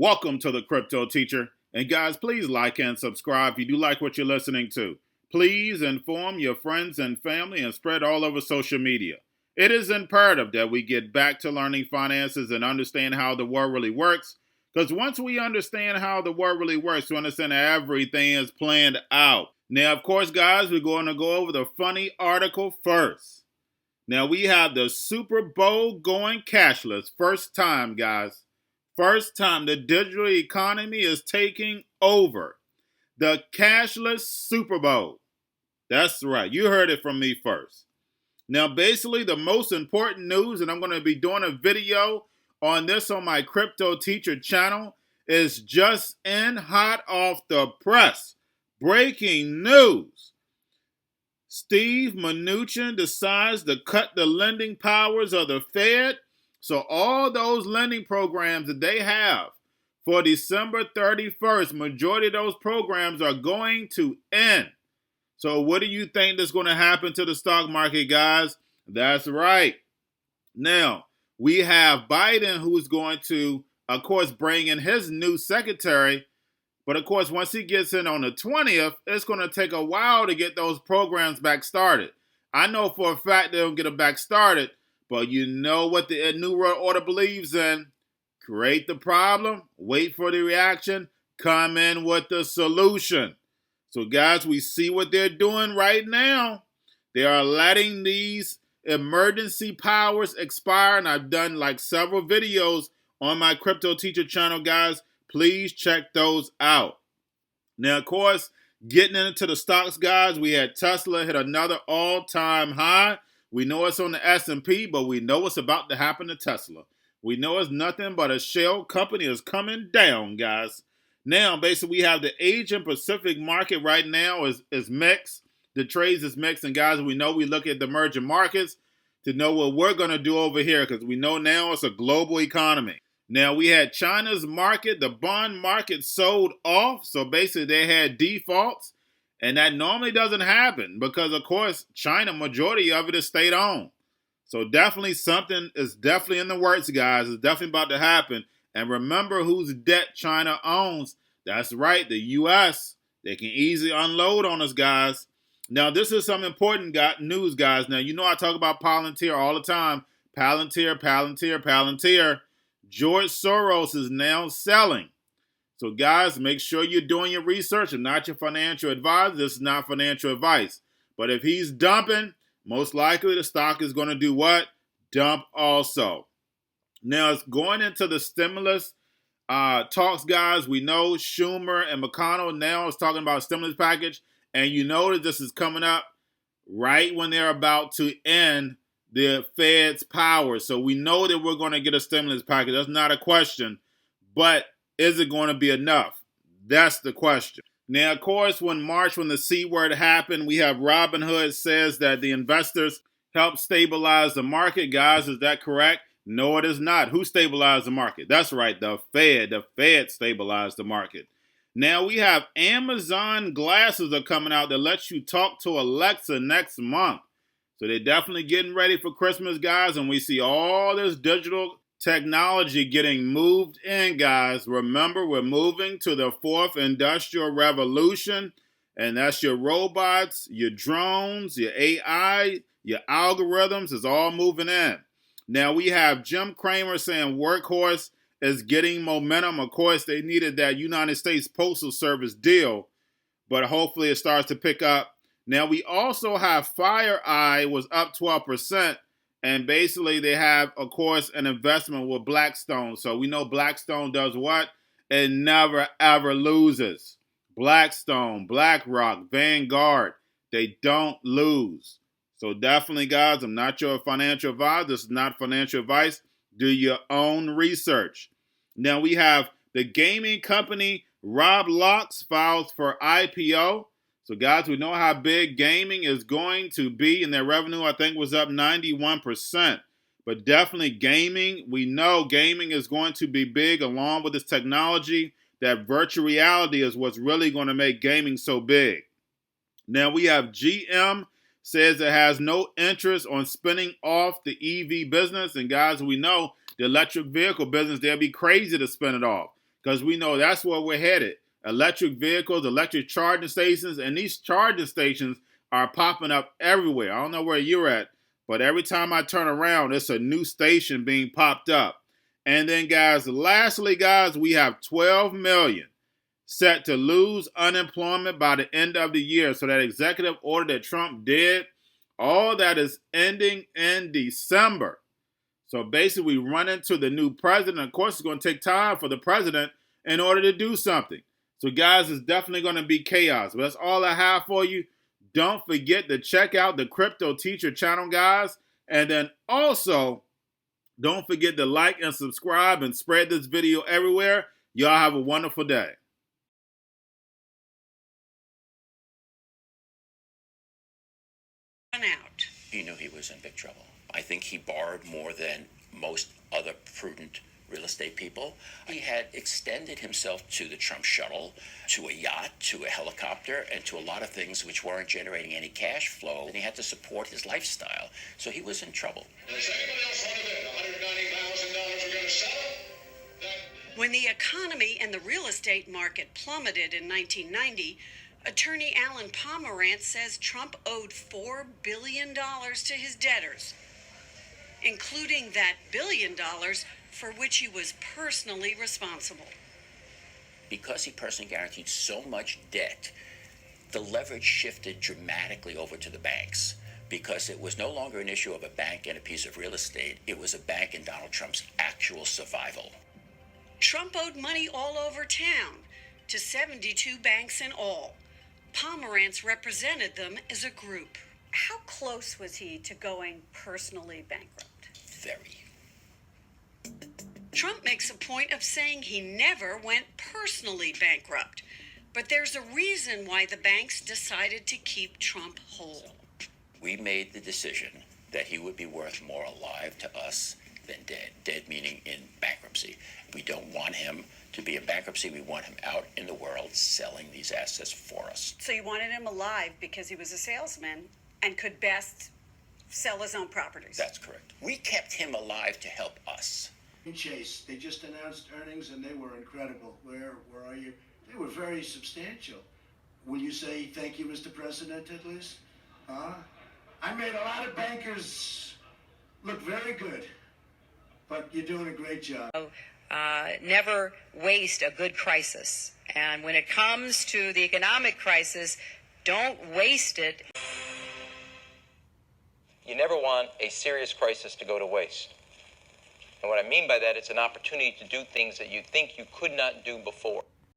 Welcome to the Crypto Teacher. And guys, please like and subscribe if you do like what you're listening to. Please inform your friends and family and spread all over social media. It is imperative that we get back to learning finances and understand how the world really works. Because once we understand how the world really works, we understand everything is planned out. Now, of course, guys, we're going to go over the funny article first. Now, we have the Super Bowl going cashless. First time, guys. First time the digital economy is taking over. The cashless Super Bowl. That's right. You heard it from me first. Now, basically, the most important news, and I'm going to be doing a video on this on my Crypto Teacher channel, is just in hot off the press. Breaking news. Steve Mnuchin decides to cut the lending powers of the Fed. So all those lending programs that they have for December 31st, majority of those programs are going to end. So what do you think is going to happen to the stock market, guys? That's right. Now, we have Biden, who's going to, of course, bring in his new secretary. But, of course, once he gets in on the 20th, it's going to take a while to get those programs back started. I know for a fact they'll get them back started. But you know what the New World Order believes in? Create the problem, wait for the reaction, come in with the solution. So guys, we see what they're doing right now. They are letting these emergency powers expire, and I've done like several videos on my Crypto Teacher channel, guys. Please check those out. Now, of course, getting into the stocks, guys, we had Tesla hit another all-time high. We know it's on the S&P, but we know what's about to happen to Tesla. We know it's nothing but a shell company is coming down, guys. Now, basically, we have the Asian Pacific market right now is mixed. The trades is mixed, and guys, we know we look at the emerging markets to know what we're going to do over here because we know now it's a global economy. Now, we had China's market, the bond market sold off, so basically they had defaults. And that normally doesn't happen because, of course, China, majority of it is state-owned. So definitely something is definitely in the works, guys. It's definitely about to happen. And remember whose debt China owns. That's right, the U.S. They can easily unload on us, guys. Now, this is some important news, guys. Now, you know I talk about Palantir all the time. Palantir. George Soros is now selling. So, guys, make sure you're doing your research. I'm not your financial advisor. This is not financial advice. But if he's dumping, most likely the stock is going to do what? Dump also. Now, it's going into the stimulus talks, guys. We know Schumer and McConnell now is talking about a stimulus package. And you know that this is coming up right when they're about to end the Fed's power. So we know that we're going to get a stimulus package. That's not a question. But is it going to be enough? That's the question. Now, of course, when the C word happened, we have Robinhood says that the investors help stabilize the market. Guys, is that correct? No, it is not. Who stabilized the market? That's right, the Fed. The Fed stabilized the market. Now, we have Amazon glasses are coming out that lets you talk to Alexa next month. So they're definitely getting ready for Christmas, guys, and we see all this digital technology getting moved in, guys. Remember, we're moving to the fourth industrial revolution, and that's your robots, your drones, your AI, your algorithms is all moving in. Now, we have Jim Cramer saying Workhorse is getting momentum. Of course, they needed that United States Postal Service deal, but hopefully it starts to pick up. Now, we also have FireEye was up 12%. And basically, they have, of course, an investment with Blackstone. So we know Blackstone does what? It never, ever loses. Blackstone, BlackRock, Vanguard, they don't lose. So definitely, guys, I'm not your financial advisor. This is not financial advice. Do your own research. Now, we have the gaming company Roblox files for IPO. So, guys, we know how big gaming is going to be, and their revenue, I think, was up 91%. But definitely gaming, we know gaming is going to be big along with this technology. That virtual reality is what's really going to make gaming so big. Now, we have GM says it has no interest on spinning off the EV business. And, guys, we know the electric vehicle business, they'll be crazy to spin it off. because we know that's where we're headed. Electric vehicles, electric charging stations, and these charging stations are popping up everywhere. I don't know where you're at, but every time I turn around, it's a new station being popped up. And then, guys, lastly, guys, we have 12 million set to lose unemployment by the end of the year. So that executive order that Trump did, all that is ending in December. So basically, we run into the new president. Of course, it's going to take time for the president in order to do something. So, guys, it's definitely going to be chaos. But that's all I have for you. Don't forget to check out the Crypto Teacher channel, guys. And then also, don't forget to like and subscribe and spread this video everywhere. Y'all have a wonderful day. Out. He knew he was in big trouble. I think he borrowed more than most other prudent real estate people. He had extended himself to the Trump shuttle, to a yacht, to a helicopter, and to a lot of things which weren't generating any cash flow, and he had to support his lifestyle. So he was in trouble. Does anybody else want to bet $190,000 we're going to sell it? When the economy and the real estate market plummeted in 1990, attorney Alan Pomerantz says Trump owed $4 billion to his debtors, including that $1 billion for which he was personally responsible. Because he personally guaranteed so much debt, the leverage shifted dramatically over to the banks, because it was no longer an issue of a bank and a piece of real estate. It was a bank in Donald Trump's actual survival. Trump owed money all over town to 72 banks in all. Pomerantz represented them as a group. How close was he to going personally bankrupt? Very. Trump makes a point of saying he never went personally bankrupt, but there's a reason why the banks decided to keep Trump whole. We made the decision that he would be worth more alive to us than dead. Dead meaning in bankruptcy. We don't want him to be in bankruptcy. We want him out in the world selling these assets for us. So you wanted him alive because he was a salesman and could best sell his own properties. That's correct. We kept him alive to help us. Chase, they just announced earnings and they were incredible. Where are you? They were very substantial. Will you say thank you, Mr. President, at least? Huh? I made a lot of bankers look very good, but you're doing a great job. Never waste a good crisis. And when it comes to the economic crisis, don't waste it. You never want a serious crisis to go to waste. And what I mean by that, it's an opportunity to do things that you think you could not do before.